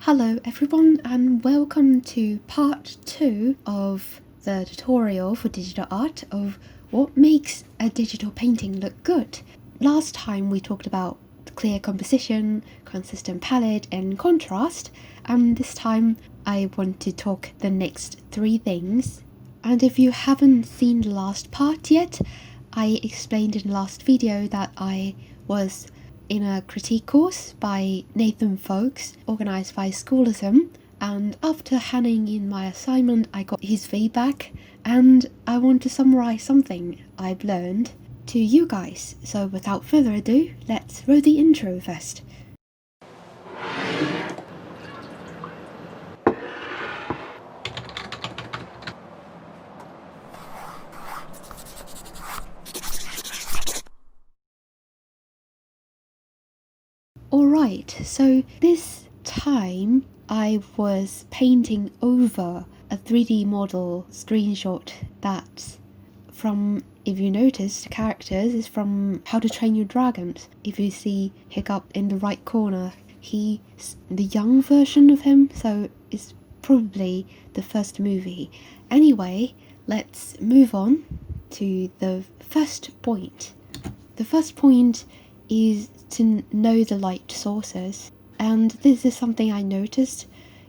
Hello everyone and welcome to part 2 of the tutorial for digital art of what makes a digital painting look good. Last time we talked about clear composition, consistent palette and contrast, and this time I want to talk the next 3 things. And if you haven't seen the last part yet, I explained in the last video that I was in a critique course by Nathan Fowkes, organised by Schoolism, and after handing in my assignment I got his feedback and I want to summarise something I've learned to you guys. So without further ado, let's roll the intro first. Alright, so this time I was painting over a 3D model screenshot that's from, if you notice, the characters is from How to Train Your Dragons. If you see Hiccup in the right corner, he's the young version of him, so it's probably the first movie. Anyway, let's move on to the first point. The first point is to know the light sources, and this is something I noticed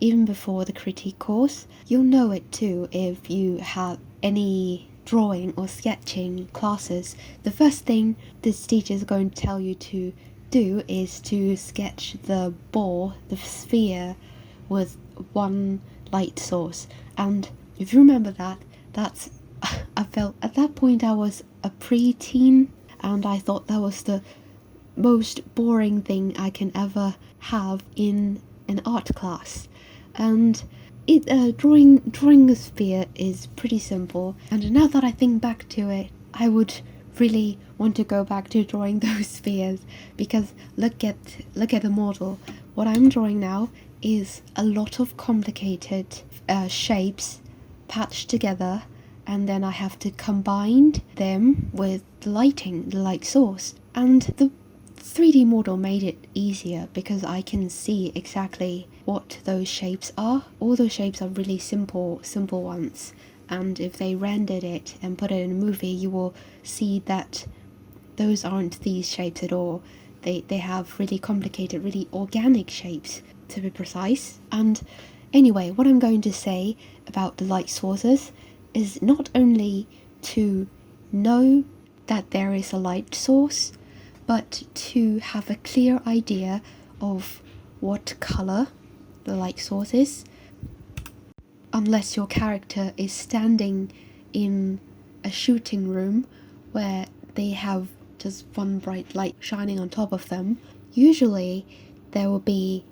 even before the critique course. You'll know it too if you have any drawing or sketching classes. The first thing this teacher is going to tell you to do is to sketch the ball, the sphere, with one light source. And if you remember that's I felt at that point I was a pre-teen and I thought that was the most boring thing I can ever have in an art class. And drawing a sphere is pretty simple, and now that I think back to it, I would really want to go back to drawing those spheres, because look at the model. What I'm drawing now is a lot of complicated shapes patched together, and then I have to combine them with the lighting, the light source. And the 3D model made it easier because I can see exactly what those shapes are. All those shapes are really simple ones, and if they rendered it and put it in a movie, you will see that those aren't these shapes at all. They have really complicated, really organic shapes, to be precise. And anyway, what I'm going to say about the light sources is not only to know that there is a light source, but to have a clear idea of what colour the light source is. Unless your character is standing in a shooting room where they have just one bright light shining on top of them, usually there will be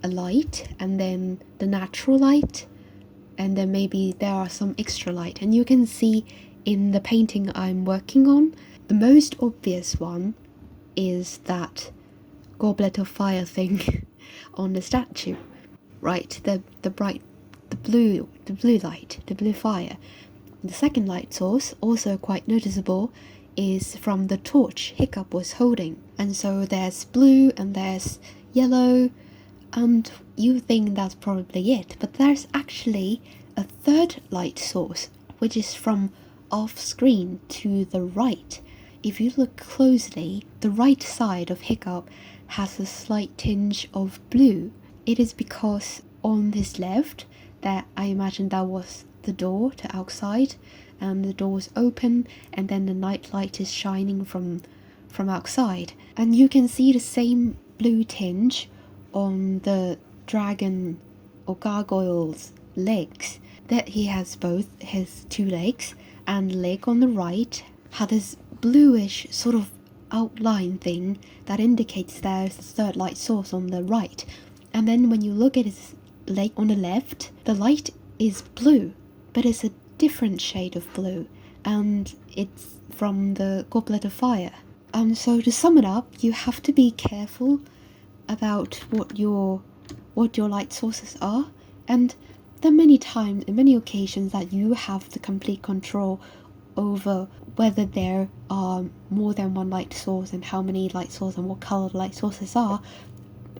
a light and then the natural light, and then maybe there are some extra light. And you can see in the painting I'm working on, the most obvious one is that goblet of fire thing on the statue, right? The blue light, the blue fire. The second light source, also quite noticeable, is from the torch Hiccup was holding. And so there's blue and there's yellow, and you think that's probably it, but there's actually a third light source, which is from off screen to the right. If you look closely, the right side of Hiccup has a slight tinge of blue. It is because on his left, that I imagine that was the door to outside, and the door's open, and then the night light is shining from outside. And you can see the same blue tinge on the dragon or gargoyle's legs, that he has both his two legs, and the leg on the right had this bluish sort of outline thing that indicates there's a third light source on the right. And then when you look at his leg on the left, the light is blue, but it's a different shade of blue, and it's from the goblet of fire. So to sum it up, you have to be careful about what your light sources are, and there are many times, in many occasions, that you have the complete control over whether there are more than one light source and how many light sources and what color the light sources are.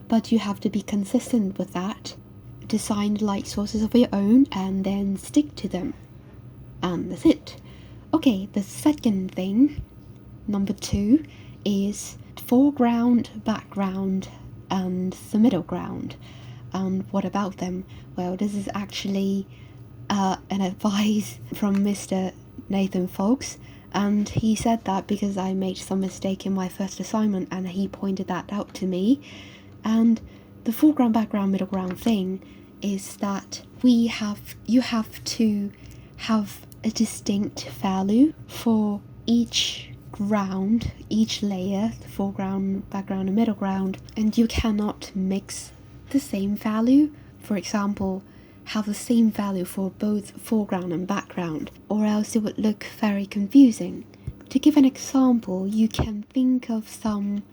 but you have to be consistent with that. Design light sources of your own and then stick to them. And that's it. Okay, the second thing, number 2, is foreground, background, and the middle ground. And what about them? Well, this is actually an advice from Mr. Nathan Fowkes, and he said that because I made some mistake in my first assignment, and he pointed that out to me. And the foreground, background, middle ground thing is that you have to have a distinct value for each ground, each layer, the foreground, background, and middle ground, and you cannot mix the same value. For example, have the same value for both foreground and background, or else it would look very confusing. To give an example, you can think of some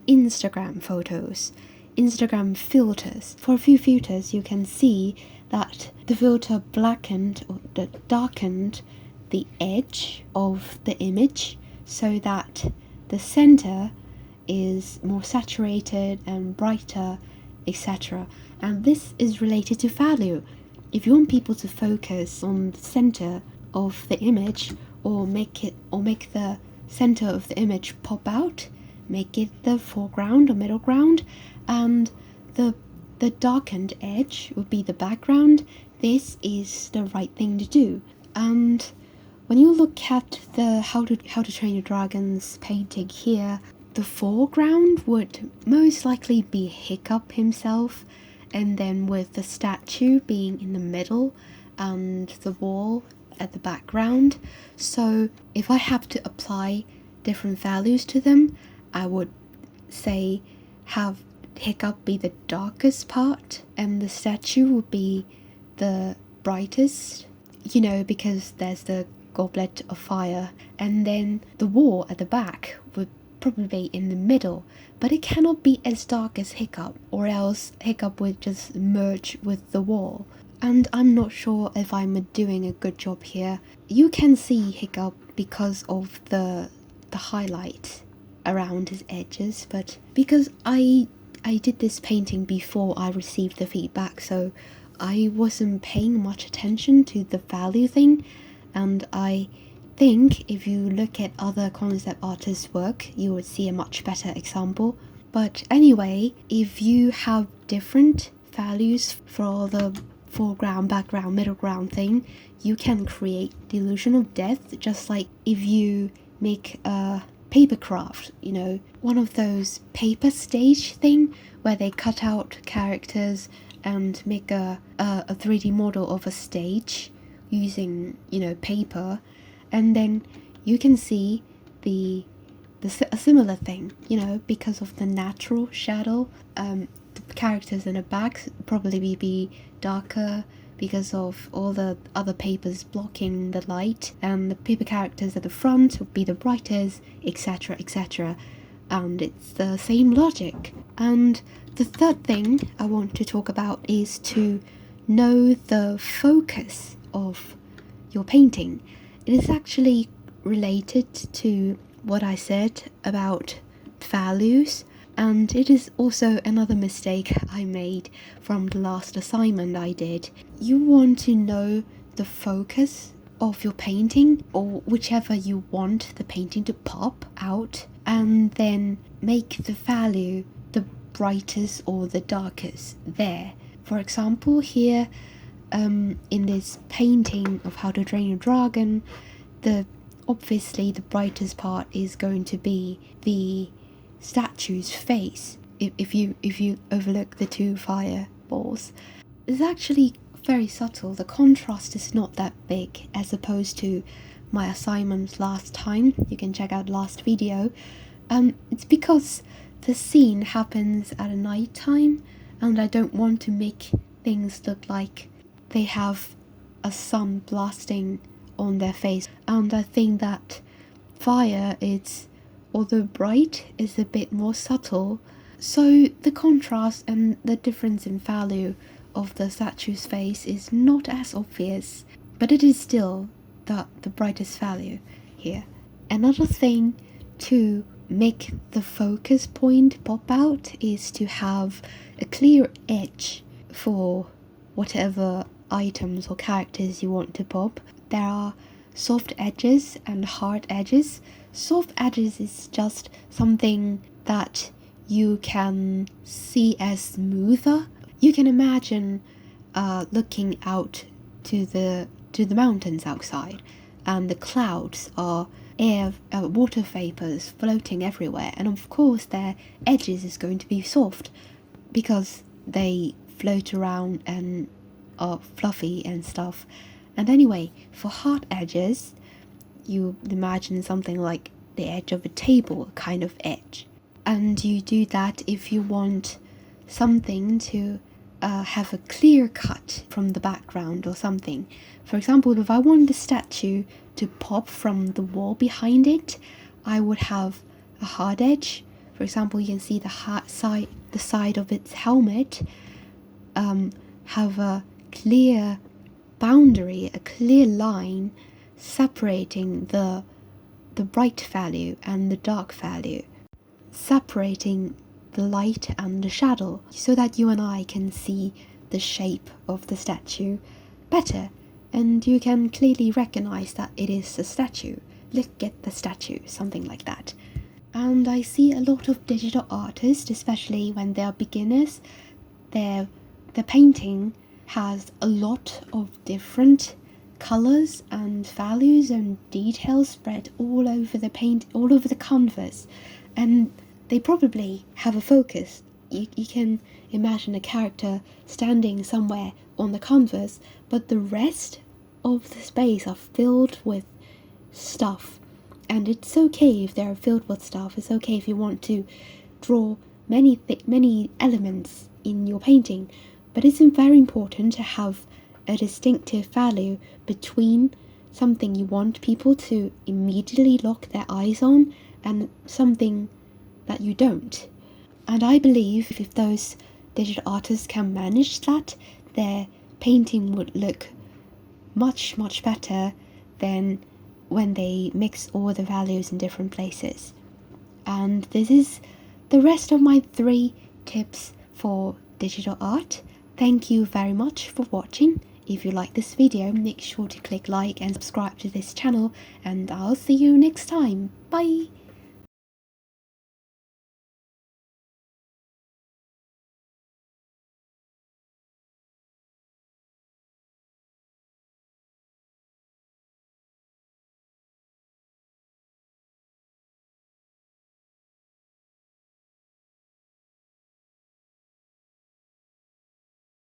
Instagram photos, Instagram filters. For a few filters, you can see that the filter blackened or darkened the edge of the image so that the center is more saturated and brighter, etc. And this is related to value. If you want people to focus on the center of the image, or make the center of the image pop out, make it the foreground or middle ground, and the darkened edge would be the background. This is the right thing to do. And when you look at the How to Train Your Dragon's painting here, the foreground would most likely be Hiccup himself, and then with the statue being in the middle and the wall at the background. So if I have to apply different values to them, I would say have Hiccup be the darkest part and the statue would be the brightest, because there's the goblet of fire, and then the wall at the back would probably be in the middle, but it cannot be as dark as Hiccup, or else Hiccup would just merge with the wall. And I'm not sure if I'm doing a good job here. You can see Hiccup because of the highlight around his edges, but because I did this painting before I received the feedback, so I wasn't paying much attention to the value thing, and I think if you look at other concept artists' work, you would see a much better example. But anyway, if you have different values for the foreground, background, middle ground thing, you can create the illusion of depth, just like if you make a paper craft, one of those paper stage thing where they cut out characters and make a 3D model of a stage using, paper, and then you can see a similar thing, because of the natural shadow. The characters in the back probably be darker because of all the other papers blocking the light, and the paper characters at the front would be the brightest, etc., etc. And it's the same logic. And the third thing I want to talk about is to know the focus of your painting. It is actually related to what I said about values, and it is also another mistake I made from the last assignment I did. You want to know the focus of your painting, or whichever you want the painting to pop out, and then make the value the brightest or the darkest there. For example, here in this painting of How to Train Your Dragon, obviously the brightest part is going to be the statue's face. If you overlook the two fireballs, it's actually very subtle. The contrast is not that big as opposed to my assignment last time. You can check out last video. It's because the scene happens at a night time, and I don't want to make things look like they have a sun blasting on their face. And I think that fire is, although bright, is a bit more subtle, so the contrast and the difference in value of the statue's face is not as obvious, but it is still the brightest value here. Another thing to make the focus point pop out is to have a clear edge for whatever items or characters you want to pop. There are soft edges and hard edges. Soft edges is just something that you can see as smoother. You can imagine looking out to the mountains outside, and the clouds are water vapors floating everywhere, and of course their edges is going to be soft because they float around and are fluffy and stuff. And anyway, for hard edges, you imagine something like the edge of a table kind of edge, and you do that if you want something to have a clear cut from the background or something. For example, if I want the statue to pop from the wall behind it, I would have a hard edge. For example, you can see the side of its helmet have a clear boundary, a clear line separating the bright value and the dark value, separating the light and the shadow, so that you and I can see the shape of the statue better, and you can clearly recognize that it is a statue. Look at the statue, something like that. And I see a lot of digital artists, especially when they are beginners, their painting has a lot of different colors and values and details spread all over the canvas, and they probably have a focus. You can imagine a character standing somewhere on the canvas, but the rest of the space are filled with stuff. And it's okay if they're filled with stuff. It's okay if you want to draw many elements in your painting, but it's very important to have a distinctive value between something you want people to immediately lock their eyes on and something that you don't. And I believe if those digital artists can manage that, their painting would look much better than when they mix all the values in different places. And this is the rest of my 3 tips for digital art. Thank you very much for watching. If you like this video, make sure to click like and subscribe to this channel, and I'll see you next time. Bye!